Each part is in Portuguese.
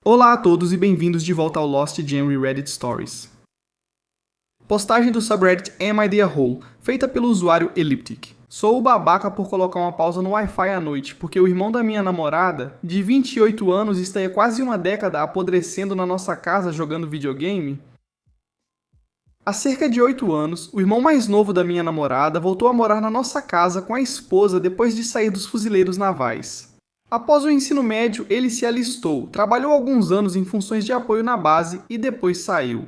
Olá a todos e bem-vindos de volta ao Lost Gem Reddit Stories. Postagem do subreddit Am I the A-Hole, feita pelo usuário Elliptic. Sou o babaca por colocar uma pausa no Wi-Fi à noite, porque o irmão da minha namorada, de 28 anos, está há quase uma década apodrecendo na nossa casa jogando videogame. Há cerca de 8 anos, o irmão mais novo da minha namorada voltou a morar na nossa casa com a esposa depois de sair dos fuzileiros navais. Após o ensino médio, ele se alistou, trabalhou alguns anos em funções de apoio na base e depois saiu.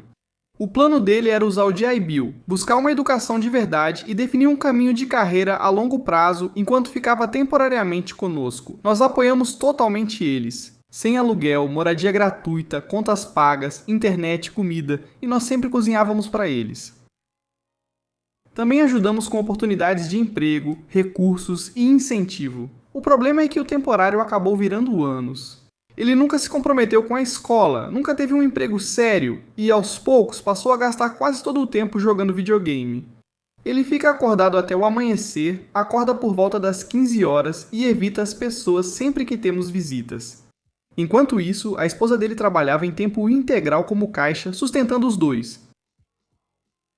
O plano dele era usar o GI Bill, buscar uma educação de verdade e definir um caminho de carreira a longo prazo enquanto ficava temporariamente conosco. Nós apoiamos totalmente eles. Sem aluguel, moradia gratuita, contas pagas, internet, comida, e nós sempre cozinhávamos para eles. Também ajudamos com oportunidades de emprego, recursos e incentivo. O problema é que o temporário acabou virando anos. Ele nunca se comprometeu com a escola, nunca teve um emprego sério e, aos poucos, passou a gastar quase todo o tempo jogando videogame. Ele fica acordado até o amanhecer, acorda por volta das 15 horas e evita as pessoas sempre que temos visitas. Enquanto isso, a esposa dele trabalhava em tempo integral como caixa, sustentando os dois.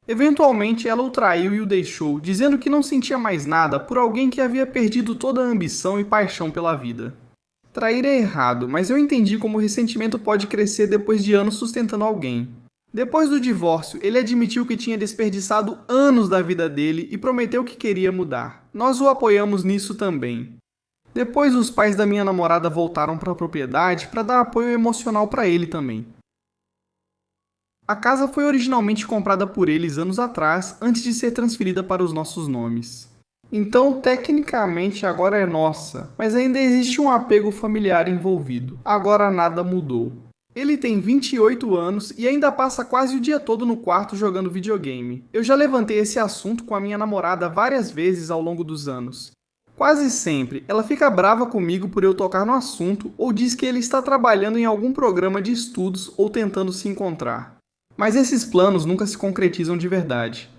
Eventualmente, ela o traiu e o deixou, dizendo que não sentia mais nada por alguém que havia perdido toda a ambição e paixão pela vida. Trair é errado, mas eu entendi como o ressentimento pode crescer depois de anos sustentando alguém. Depois do divórcio, ele admitiu que tinha desperdiçado anos da vida dele e prometeu que queria mudar. Nós o apoiamos nisso também. Depois, os pais da minha namorada voltaram para a propriedade para dar apoio emocional para ele também. A casa foi originalmente comprada por eles anos atrás, antes de ser transferida para os nossos nomes. Então, tecnicamente, agora é nossa, mas ainda existe um apego familiar envolvido. Agora nada mudou. Ele tem 28 anos e ainda passa quase o dia todo no quarto jogando videogame. Eu já levantei esse assunto com a minha namorada várias vezes ao longo dos anos. Quase sempre, ela fica brava comigo por eu tocar no assunto ou diz que ele está trabalhando em algum programa de estudos ou tentando se encontrar. Mas esses planos nunca se concretizam de verdade.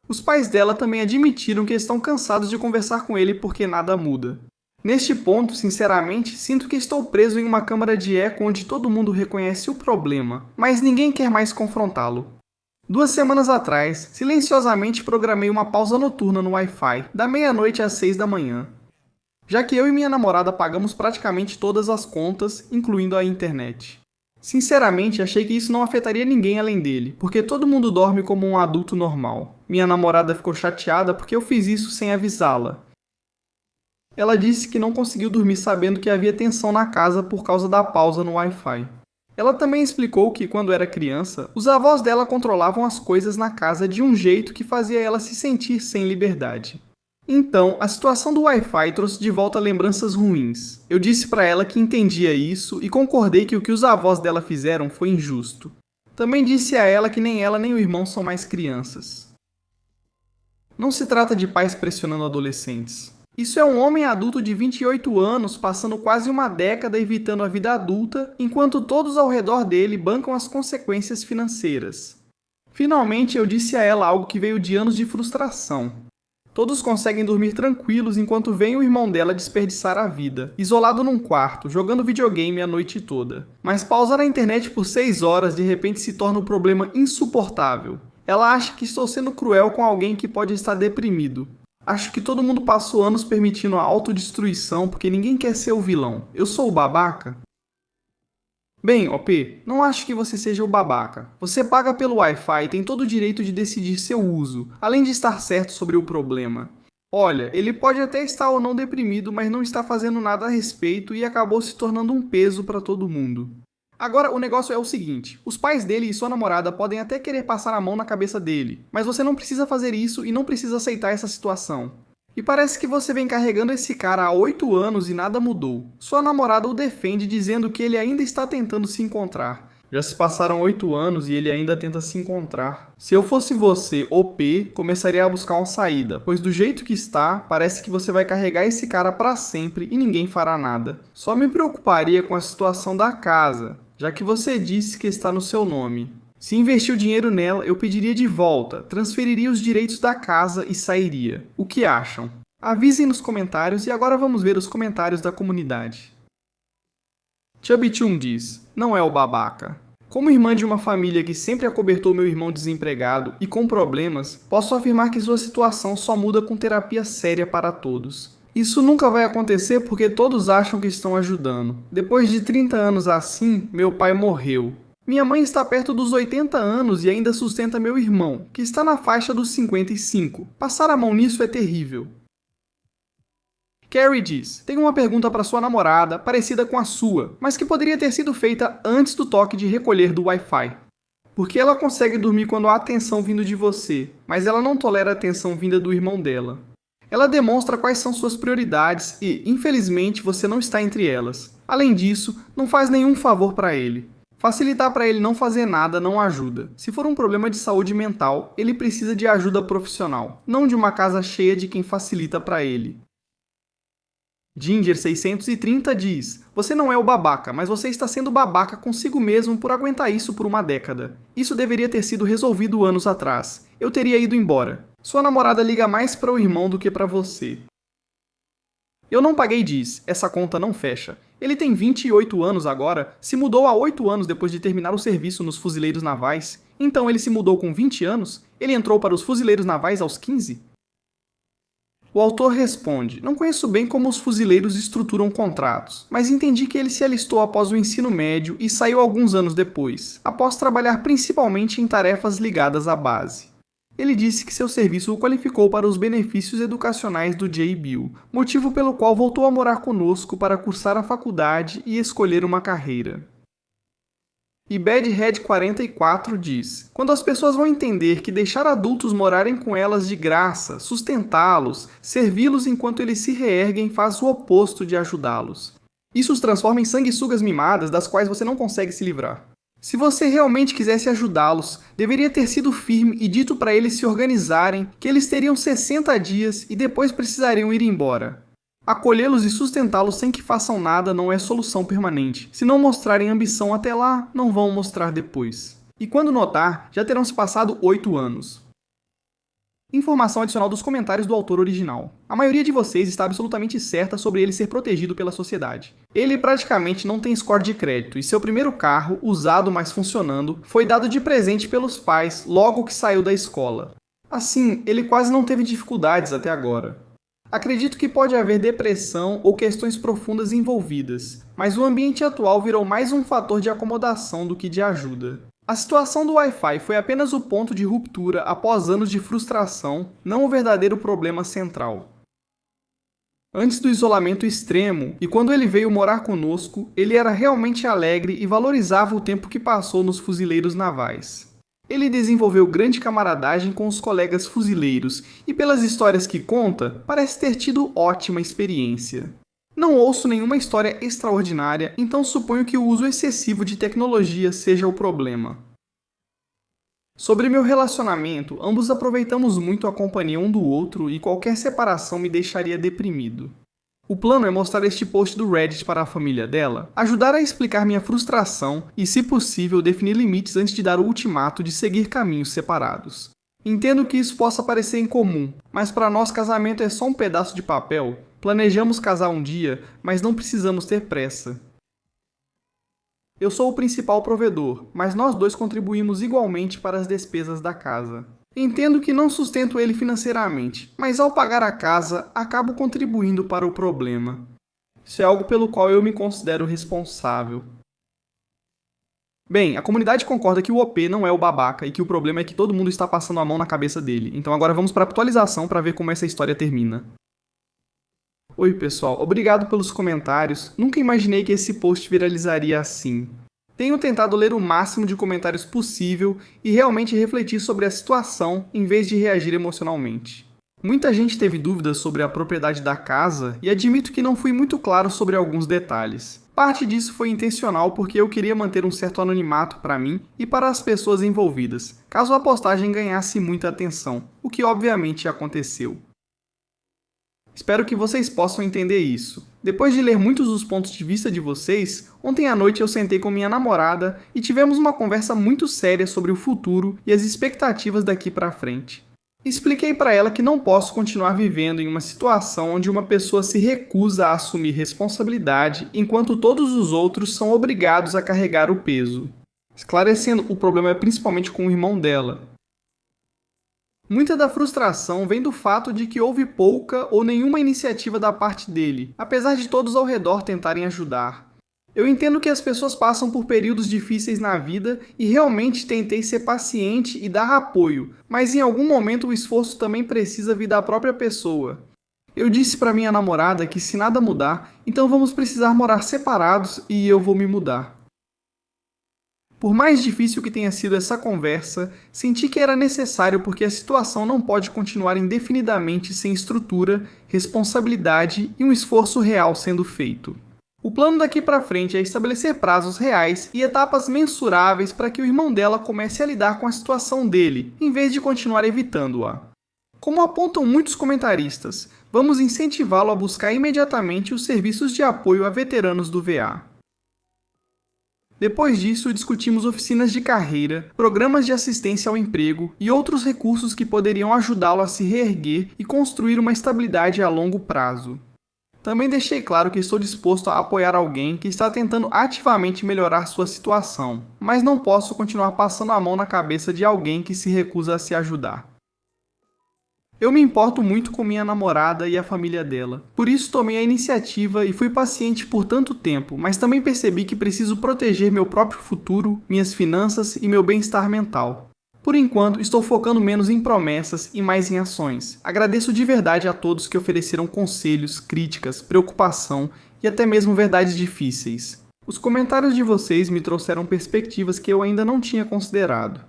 Os pais dela também admitiram que estão cansados de conversar com ele porque nada muda. Neste ponto, sinceramente, sinto que estou preso em uma câmara de eco onde todo mundo reconhece o problema, mas ninguém quer mais confrontá-lo. 2 semanas atrás, silenciosamente programei uma pausa noturna no Wi-Fi, da meia-noite às 6 da manhã. Já que eu e minha namorada pagamos praticamente todas as contas, incluindo a internet. Sinceramente, achei que isso não afetaria ninguém além dele, porque todo mundo dorme como um adulto normal. Minha namorada ficou chateada porque eu fiz isso sem avisá-la. Ela disse que não conseguiu dormir sabendo que havia tensão na casa por causa da pausa no Wi-Fi. Ela também explicou que, quando era criança, os avós dela controlavam as coisas na casa de um jeito que fazia ela se sentir sem liberdade. Então, a situação do Wi-Fi trouxe de volta lembranças ruins. Eu disse para ela que entendia isso e concordei que o que os avós dela fizeram foi injusto. Também disse a ela que nem ela nem o irmão são mais crianças. Não se trata de pais pressionando adolescentes. Isso é um homem adulto de 28 anos passando quase uma década evitando a vida adulta, enquanto todos ao redor dele bancam as consequências financeiras. Finalmente, eu disse a ela algo que veio de anos de frustração. Todos conseguem dormir tranquilos enquanto vem o irmão dela desperdiçar a vida, isolado num quarto, jogando videogame a noite toda. Mas pausar a internet por 6 horas de repente se torna um problema insuportável. Ela acha que estou sendo cruel com alguém que pode estar deprimido. Acho que todo mundo passou anos permitindo a autodestruição porque ninguém quer ser o vilão. Eu sou o babaca? Bem, OP, não acho que você seja o babaca. Você paga pelo Wi-Fi e tem todo o direito de decidir seu uso, além de estar certo sobre o problema. Olha, ele pode até estar ou não deprimido, mas não está fazendo nada a respeito e acabou se tornando um peso para todo mundo. Agora, o negócio é o seguinte, os pais dele e sua namorada podem até querer passar a mão na cabeça dele, mas você não precisa fazer isso e não precisa aceitar essa situação. E parece que você vem carregando esse cara há 8 anos e nada mudou. Sua namorada o defende dizendo que ele ainda está tentando se encontrar. Já se passaram 8 anos e ele ainda tenta se encontrar. Se eu fosse você, OP, começaria a buscar uma saída, pois do jeito que está, parece que você vai carregar esse cara pra sempre e ninguém fará nada. Só me preocuparia com a situação da casa, já que você disse que está no seu nome. Se investir o dinheiro nela, eu pediria de volta, transferiria os direitos da casa e sairia. O que acham? Avisem nos comentários e agora vamos ver os comentários da comunidade. Chubby Chun diz, não é o babaca. Como irmã de uma família que sempre acobertou meu irmão desempregado e com problemas, posso afirmar que sua situação só muda com terapia séria para todos. Isso nunca vai acontecer porque todos acham que estão ajudando. Depois de 30 anos assim, meu pai morreu. Minha mãe está perto dos 80 anos e ainda sustenta meu irmão, que está na faixa dos 55. Passar a mão nisso é terrível. Carrie diz, tenho uma pergunta para sua namorada, parecida com a sua, mas que poderia ter sido feita antes do toque de recolher do Wi-Fi. Porque ela consegue dormir quando há atenção vindo de você, mas ela não tolera a atenção vinda do irmão dela. Ela demonstra quais são suas prioridades e, infelizmente, você não está entre elas. Além disso, não faz nenhum favor para ele. Facilitar para ele não fazer nada não ajuda. Se for um problema de saúde mental, ele precisa de ajuda profissional, não de uma casa cheia de quem facilita para ele. Ginger630 diz, você não é o babaca, mas você está sendo babaca consigo mesmo por aguentar isso por uma década. Isso deveria ter sido resolvido anos atrás. Eu teria ido embora. Sua namorada liga mais para o irmão do que para você. Eu não paguei diz, essa conta não fecha. Ele tem 28 anos agora, se mudou há 8 anos depois de terminar o serviço nos fuzileiros navais. Então ele se mudou com 20 anos? Ele entrou para os fuzileiros navais aos 15? O autor responde, não conheço bem como os fuzileiros estruturam contratos, mas entendi que ele se alistou após o ensino médio e saiu alguns anos depois, após trabalhar principalmente em tarefas ligadas à base. Ele disse que seu serviço o qualificou para os benefícios educacionais do J-Bill, motivo pelo qual voltou a morar conosco para cursar a faculdade e escolher uma carreira. E Badhead44 diz, quando as pessoas vão entender que deixar adultos morarem com elas de graça, sustentá-los, servi-los enquanto eles se reerguem faz o oposto de ajudá-los. Isso os transforma em sanguessugas mimadas das quais você não consegue se livrar. Se você realmente quisesse ajudá-los, deveria ter sido firme e dito para eles se organizarem que eles teriam 60 dias e depois precisariam ir embora. Acolhê-los e sustentá-los sem que façam nada não é solução permanente. Se não mostrarem ambição até lá, não vão mostrar depois. E quando notar, já terão se passado 8 anos. Informação adicional dos comentários do autor original. A maioria de vocês está absolutamente certa sobre ele ser protegido pela sociedade. Ele praticamente não tem score de crédito e seu primeiro carro, usado mas funcionando, foi dado de presente pelos pais logo que saiu da escola. Assim, ele quase não teve dificuldades até agora. Acredito que pode haver depressão ou questões profundas envolvidas, mas o ambiente atual virou mais um fator de acomodação do que de ajuda. A situação do Wi-Fi foi apenas o ponto de ruptura após anos de frustração, não o verdadeiro problema central. Antes do isolamento extremo, e quando ele veio morar conosco, ele era realmente alegre e valorizava o tempo que passou nos fuzileiros navais. Ele desenvolveu grande camaradagem com os colegas fuzileiros e, pelas histórias que conta, parece ter tido ótima experiência. Não ouço nenhuma história extraordinária, então suponho que o uso excessivo de tecnologia seja o problema. Sobre meu relacionamento, ambos aproveitamos muito a companhia um do outro e qualquer separação me deixaria deprimido. O plano é mostrar este post do Reddit para a família dela, ajudar a explicar minha frustração e, se possível, definir limites antes de dar o ultimato de seguir caminhos separados. Entendo que isso possa parecer incomum, mas para nós casamento é só um pedaço de papel. Planejamos casar um dia, mas não precisamos ter pressa. Eu sou o principal provedor, mas nós dois contribuímos igualmente para as despesas da casa. Entendo que não sustento ele financeiramente, mas ao pagar a casa, acabo contribuindo para o problema. Isso é algo pelo qual eu me considero responsável. Bem, a comunidade concorda que o OP não é o babaca e que o problema é que todo mundo está passando a mão na cabeça dele. Então agora vamos para a atualização para ver como essa história termina. Oi pessoal, obrigado pelos comentários. Nunca imaginei que esse post viralizaria assim. Tenho tentado ler o máximo de comentários possível e realmente refletir sobre a situação em vez de reagir emocionalmente. Muita gente teve dúvidas sobre a propriedade da casa e admito que não fui muito claro sobre alguns detalhes. Parte disso foi intencional porque eu queria manter um certo anonimato para mim e para as pessoas envolvidas, caso a postagem ganhasse muita atenção, o que obviamente aconteceu. Espero que vocês possam entender isso. Depois de ler muitos dos pontos de vista de vocês, ontem à noite eu sentei com minha namorada e tivemos uma conversa muito séria sobre o futuro e as expectativas daqui para frente. Expliquei para ela que não posso continuar vivendo em uma situação onde uma pessoa se recusa a assumir responsabilidade enquanto todos os outros são obrigados a carregar o peso. Esclarecendo, o problema é principalmente com o irmão dela. Muita da frustração vem do fato de que houve pouca ou nenhuma iniciativa da parte dele, apesar de todos ao redor tentarem ajudar. Eu entendo que as pessoas passam por períodos difíceis na vida e realmente tentei ser paciente e dar apoio, mas em algum momento o esforço também precisa vir da própria pessoa. Eu disse para minha namorada que se nada mudar, então vamos precisar morar separados e eu vou me mudar. Por mais difícil que tenha sido essa conversa, senti que era necessário porque a situação não pode continuar indefinidamente sem estrutura, responsabilidade e um esforço real sendo feito. O plano daqui para frente é estabelecer prazos reais e etapas mensuráveis para que o irmão dela comece a lidar com a situação dele, em vez de continuar evitando-a. Como apontam muitos comentaristas, vamos incentivá-lo a buscar imediatamente os serviços de apoio a veteranos do VA. Depois disso, discutimos oficinas de carreira, programas de assistência ao emprego e outros recursos que poderiam ajudá-lo a se reerguer e construir uma estabilidade a longo prazo. Também deixei claro que estou disposto a apoiar alguém que está tentando ativamente melhorar sua situação, mas não posso continuar passando a mão na cabeça de alguém que se recusa a se ajudar. Eu me importo muito com minha namorada e a família dela, por isso tomei a iniciativa e fui paciente por tanto tempo, mas também percebi que preciso proteger meu próprio futuro, minhas finanças e meu bem-estar mental. Por enquanto, estou focando menos em promessas e mais em ações. Agradeço de verdade a todos que ofereceram conselhos, críticas, preocupação e até mesmo verdades difíceis. Os comentários de vocês me trouxeram perspectivas que eu ainda não tinha considerado.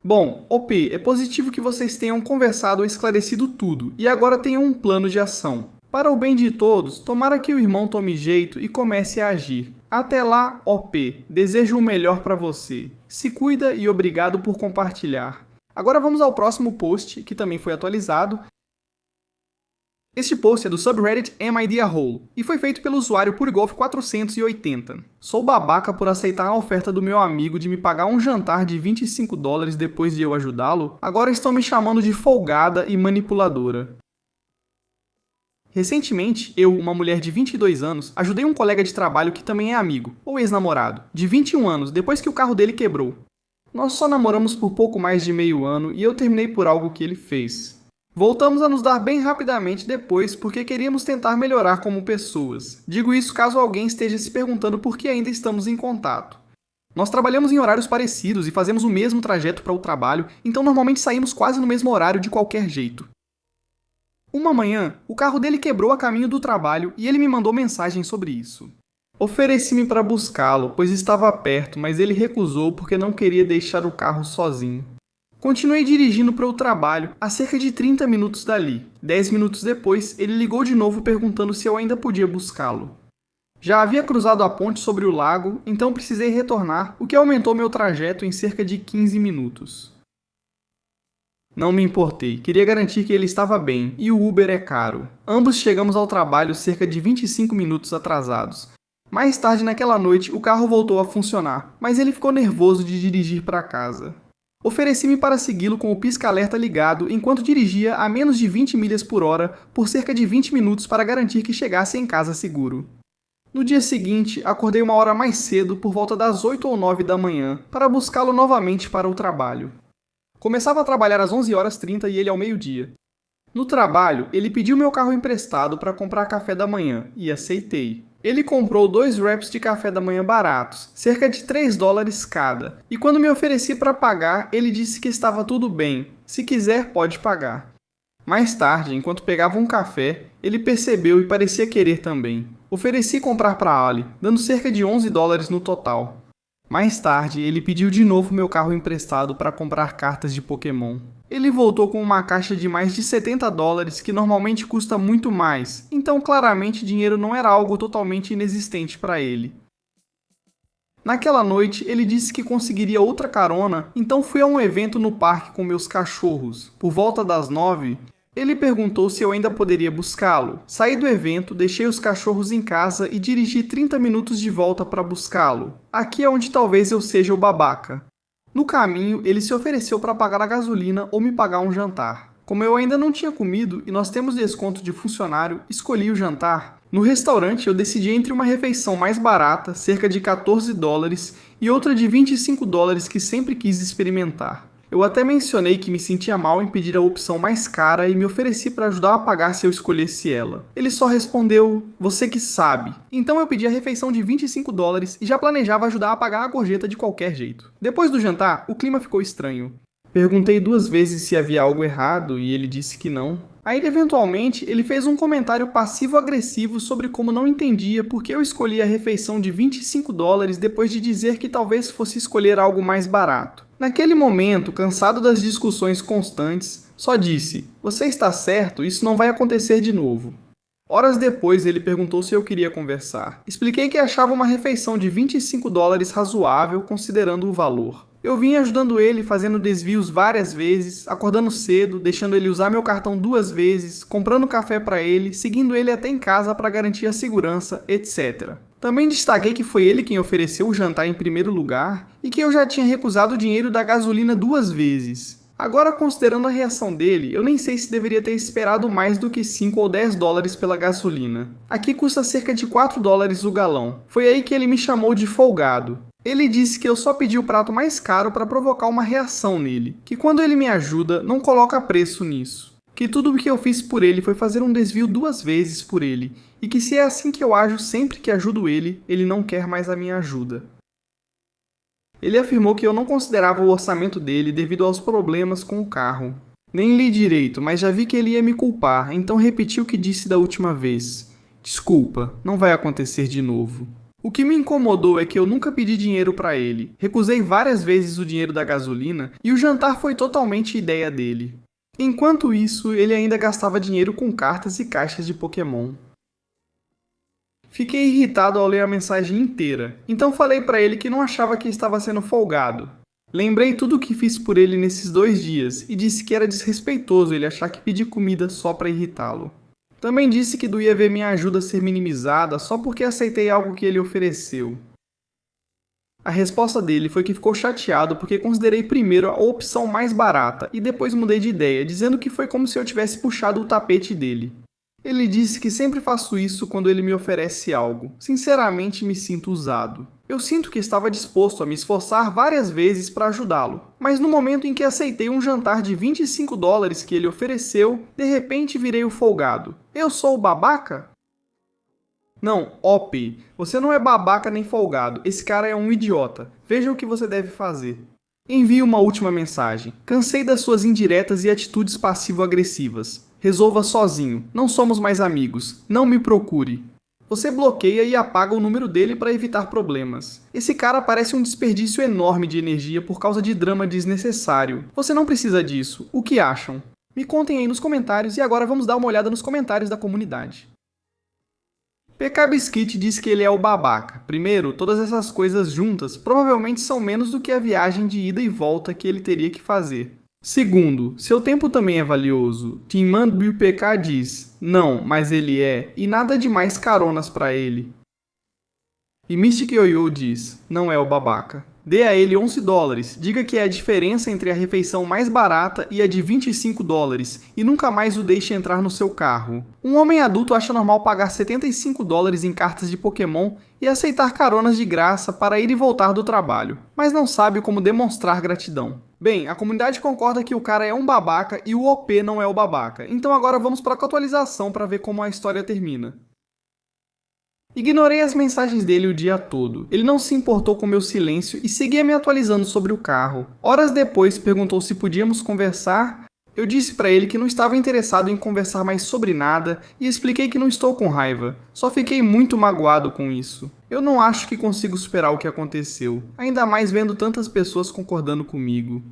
Bom, OP, é positivo que vocês tenham conversado ou esclarecido tudo, e agora tenham um plano de ação. Para o bem de todos, tomara que o irmão tome jeito e comece a agir. Até lá, OP, desejo o melhor para você. Se cuida e obrigado por compartilhar. Agora vamos ao próximo post, que também foi atualizado. Este post é do subreddit Am I the A-Hole e foi feito pelo usuário Purigolf480. Sou babaca por aceitar a oferta do meu amigo de me pagar um jantar de $25 depois de eu ajudá-lo, agora estão me chamando de folgada e manipuladora. Recentemente, eu, uma mulher de 22 anos, ajudei um colega de trabalho que também é amigo, ou ex-namorado, de 21 anos, depois que o carro dele quebrou. Nós só namoramos por pouco mais de meio ano e eu terminei por algo que ele fez. Voltamos a nos dar bem rapidamente depois porque queríamos tentar melhorar como pessoas. Digo isso caso alguém esteja se perguntando por que ainda estamos em contato. Nós trabalhamos em horários parecidos e fazemos o mesmo trajeto para o trabalho, então normalmente saímos quase no mesmo horário de qualquer jeito. Uma manhã, o carro dele quebrou a caminho do trabalho e ele me mandou mensagem sobre isso. Ofereci-me para buscá-lo, pois estava perto, mas ele recusou porque não queria deixar o carro sozinho. Continuei dirigindo para o trabalho a cerca de 30 minutos dali. 10 minutos depois, ele ligou de novo perguntando se eu ainda podia buscá-lo. Já havia cruzado a ponte sobre o lago, então precisei retornar, o que aumentou meu trajeto em cerca de 15 minutos. Não me importei, queria garantir que ele estava bem, e o Uber é caro. Ambos chegamos ao trabalho cerca de 25 minutos atrasados. Mais tarde naquela noite, o carro voltou a funcionar, mas ele ficou nervoso de dirigir para casa. Ofereci-me para segui-lo com o pisca-alerta ligado enquanto dirigia a menos de 20 milhas por hora por cerca de 20 minutos para garantir que chegasse em casa seguro. No dia seguinte, acordei uma hora mais cedo, por volta das 8 ou 9 da manhã, para buscá-lo novamente para o trabalho. Começava a trabalhar às 11h30 e ele ao meio-dia. No trabalho, ele pediu meu carro emprestado para comprar café da manhã, e aceitei. Ele comprou 2 wraps de café da manhã baratos, cerca de $3 cada, e quando me ofereci para pagar, ele disse que estava tudo bem, se quiser pode pagar. Mais tarde, enquanto pegava um café, ele percebeu e parecia querer também. Ofereci comprar para Ali, dando cerca de $11 no total. Mais tarde, ele pediu de novo meu carro emprestado para comprar cartas de Pokémon. Ele voltou com uma caixa de mais de $70 que normalmente custa muito mais, então claramente dinheiro não era algo totalmente inexistente para ele. Naquela noite, ele disse que conseguiria outra carona, então fui a um evento no parque com meus cachorros. Por volta das 9, ele perguntou se eu ainda poderia buscá-lo. Saí do evento, deixei os cachorros em casa e dirigi 30 minutos de volta para buscá-lo. Aqui é onde talvez eu seja o babaca. No caminho, ele se ofereceu para pagar a gasolina ou me pagar um jantar. Como eu ainda não tinha comido e nós temos desconto de funcionário, escolhi o jantar. No restaurante, eu decidi entre uma refeição mais barata, cerca de 14 dólares, e outra de 25 dólares que sempre quis experimentar. Eu até mencionei que me sentia mal em pedir a opção mais cara e me ofereci para ajudar a pagar se eu escolhesse ela. Ele só respondeu, você que sabe. Então eu pedi a refeição de 25 dólares e já planejava ajudar a pagar a gorjeta de qualquer jeito. Depois do jantar, o clima ficou estranho. Perguntei 2 vezes se havia algo errado e ele disse que não. Aí, eventualmente, ele fez um comentário passivo-agressivo sobre como não entendia por que eu escolhi a refeição de 25 dólares depois de dizer que talvez fosse escolher algo mais barato. Naquele momento, cansado das discussões constantes, só disse, você está certo, isso não vai acontecer de novo. Horas depois, ele perguntou se eu queria conversar. Expliquei que achava uma refeição de 25 dólares razoável considerando o valor. Eu vim ajudando ele, fazendo desvios várias vezes, acordando cedo, deixando ele usar meu cartão 2 vezes, comprando café para ele, seguindo ele até em casa para garantir a segurança, etc. Também destaquei que foi ele quem ofereceu o jantar em primeiro lugar e que eu já tinha recusado o dinheiro da gasolina 2 vezes. Agora, considerando a reação dele, eu nem sei se deveria ter esperado mais do que 5 ou 10 dólares pela gasolina. Aqui custa cerca de 4 dólares o galão. Foi aí que ele me chamou de folgado. Ele disse que eu só pedi o prato mais caro para provocar uma reação nele, que quando ele me ajuda, não coloca preço nisso, que tudo o que eu fiz por ele foi fazer um desvio 2 vezes por ele, e que se é assim que eu ajo sempre que ajudo ele, ele não quer mais a minha ajuda. Ele afirmou que eu não considerava o orçamento dele devido aos problemas com o carro. Nem li direito, mas já vi que ele ia me culpar, então repeti o que disse da última vez. Desculpa, não vai acontecer de novo. O que me incomodou é que eu nunca pedi dinheiro para ele, recusei várias vezes o dinheiro da gasolina e o jantar foi totalmente ideia dele. Enquanto isso, ele ainda gastava dinheiro com cartas e caixas de Pokémon. Fiquei irritado ao ler a mensagem inteira, então falei para ele que não achava que estava sendo folgado. Lembrei tudo o que fiz por ele nesses 2 dias e disse que era desrespeitoso ele achar que pedi comida só para irritá-lo. Também disse que doía ver minha ajuda ser minimizada só porque aceitei algo que ele ofereceu. A resposta dele foi que ficou chateado porque considerei primeiro a opção mais barata e depois mudei de ideia, dizendo que foi como se eu tivesse puxado o tapete dele. Ele disse que sempre faço isso quando ele me oferece algo. Sinceramente, me sinto usado. Eu sinto que estava disposto a me esforçar várias vezes para ajudá-lo, mas no momento em que aceitei um jantar de 25 dólares que ele ofereceu, de repente virei o folgado. Eu sou o babaca? Não, OP, você não é babaca nem folgado, esse cara é um idiota. Veja o que você deve fazer. Envie uma última mensagem. Cansei das suas indiretas e atitudes passivo-agressivas. Resolva sozinho, não somos mais amigos, não me procure. Você bloqueia e apaga o número dele para evitar problemas. Esse cara parece um desperdício enorme de energia por causa de drama desnecessário. Você não precisa disso. O que acham? Me contem aí nos comentários e agora vamos dar uma olhada nos comentários da comunidade. PK Biscuit diz que ele é o babaca. Primeiro, todas essas coisas juntas provavelmente são menos do que a viagem de ida e volta que ele teria que fazer. Segundo, seu tempo também é valioso. Teamman PK diz, não, mas ele é, e nada de mais caronas pra ele. E Mystic Yoyo diz, não é o babaca. Dê a ele 11 dólares, diga que é a diferença entre a refeição mais barata e a de 25 dólares, e nunca mais o deixe entrar no seu carro. Um homem adulto acha normal pagar 75 dólares em cartas de Pokémon e aceitar caronas de graça para ir e voltar do trabalho, mas não sabe como demonstrar gratidão. Bem, a comunidade concorda que o cara é um babaca e o OP não é o babaca, então agora vamos para a atualização para ver como a história termina. Ignorei as mensagens dele o dia todo. Ele não se importou com meu silêncio e seguia me atualizando sobre o carro. Horas depois, perguntou se podíamos conversar. Eu disse para ele que não estava interessado em conversar mais sobre nada e expliquei que não estou com raiva. Só fiquei muito magoado com isso. Eu não acho que consigo superar o que aconteceu, ainda mais vendo tantas pessoas concordando comigo.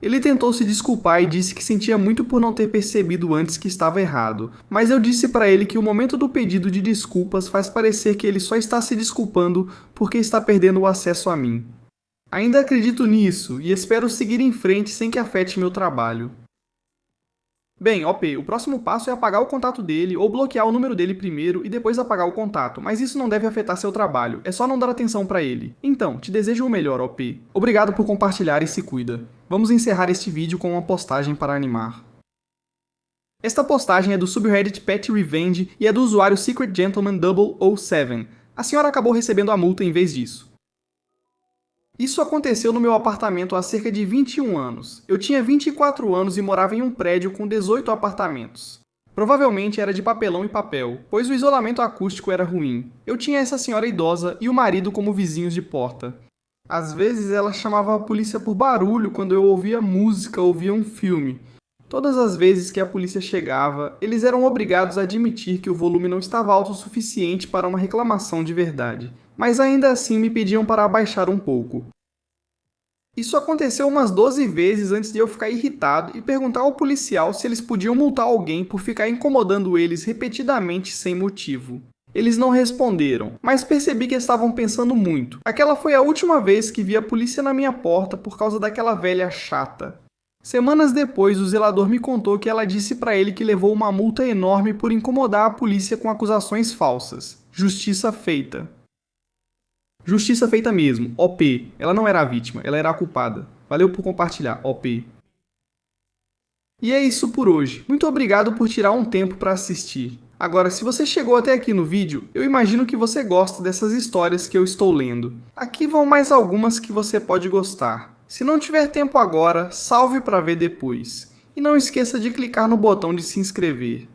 Ele tentou se desculpar e disse que sentia muito por não ter percebido antes que estava errado, mas eu disse para ele que o momento do pedido de desculpas faz parecer que ele só está se desculpando porque está perdendo o acesso a mim. Ainda acredito nisso e espero seguir em frente sem que afete meu trabalho. Bem, OP, o próximo passo é apagar o contato dele ou bloquear o número dele primeiro e depois apagar o contato, mas isso não deve afetar seu trabalho, é só não dar atenção pra ele. Então, te desejo o melhor, OP. Obrigado por compartilhar e se cuida. Vamos encerrar este vídeo com uma postagem para animar. Esta postagem é do subreddit Pet Revenge e é do usuário Secret Gentleman 007. A senhora acabou recebendo a multa em vez disso. Isso aconteceu no meu apartamento há cerca de 21 anos. Eu tinha 24 anos e morava em um prédio com 18 apartamentos. Provavelmente era de papelão e papel, pois o isolamento acústico era ruim. Eu tinha essa senhora idosa e o marido como vizinhos de porta. Às vezes ela chamava a polícia por barulho quando eu ouvia música ou ouvia um filme. Todas as vezes que a polícia chegava, eles eram obrigados a admitir que o volume não estava alto o suficiente para uma reclamação de verdade, mas ainda assim me pediam para abaixar um pouco. Isso aconteceu umas 12 vezes antes de eu ficar irritado e perguntar ao policial se eles podiam multar alguém por ficar incomodando eles repetidamente sem motivo. Eles não responderam, mas percebi que estavam pensando muito. Aquela foi a última vez que vi a polícia na minha porta por causa daquela velha chata. Semanas depois, o zelador me contou que ela disse para ele que levou uma multa enorme por incomodar a polícia com acusações falsas. Justiça feita. Justiça feita mesmo. OP. Ela não era a vítima, ela era a culpada. Valeu por compartilhar, OP. E é isso por hoje. Muito obrigado por tirar um tempo para assistir. Agora, se você chegou até aqui no vídeo, eu imagino que você gosta dessas histórias que eu estou lendo. Aqui vão mais algumas que você pode gostar. Se não tiver tempo agora, salve para ver depois. E não esqueça de clicar no botão de se inscrever.